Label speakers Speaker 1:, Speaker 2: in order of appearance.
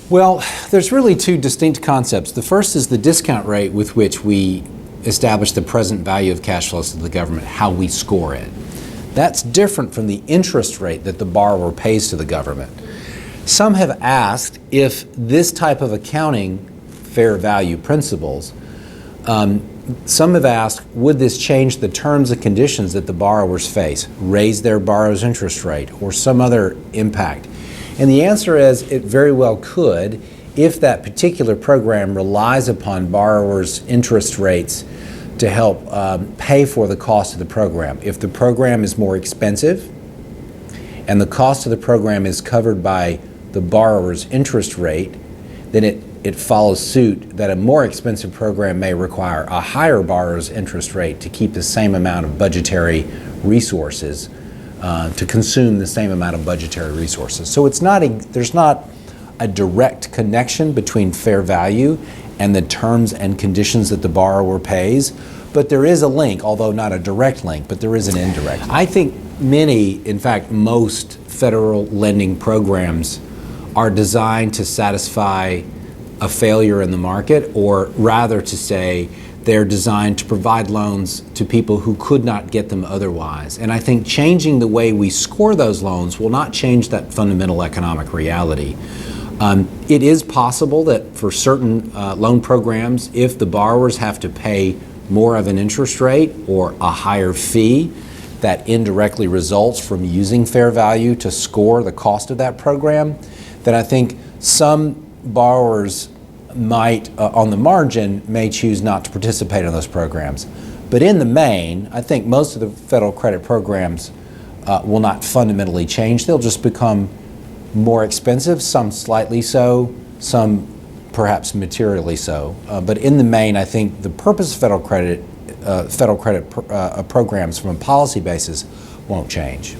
Speaker 1: Well, there's really two distinct concepts. The first is the discount rate with which we establish the present value of cash flows to the government, how we score it. That's different from the interest rate that the borrower pays to the government. Some have asked if this type of accounting, fair value principles, some have asked, would this change the terms and conditions that the borrowers face, raise their borrower's interest rate, or some other impact? And the answer is it very well could if that particular program relies upon borrowers' interest rates to help pay for the cost of the program. If the program is more expensive and the cost of the program is covered by the borrower's interest rate, then it follows suit that a more expensive program may require a higher borrower's interest rate to keep the same amount of budgetary resources, to consume the same amount of budgetary resources. So there's not a direct connection between fair value and the terms and conditions that the borrower pays, but there is a link, although not a direct link, but there is an indirect link. I think in fact most federal lending programs are designed to satisfy a failure in the market, or rather to say they're designed to provide loans to people who could not get them otherwise. And I think changing the way we score those loans will not change that fundamental economic reality. It is possible that for certain loan programs, if the borrowers have to pay more of an interest rate or a higher fee, that indirectly results from using fair value to score the cost of that program, then I think some borrowers might, on the margin, may choose not to participate in those programs. But in the main, I think most of the federal credit programs will not fundamentally change. They'll just become more expensive, some slightly so, some perhaps materially so. But in the main, I think the purpose of federal credit programs from a policy basis won't change.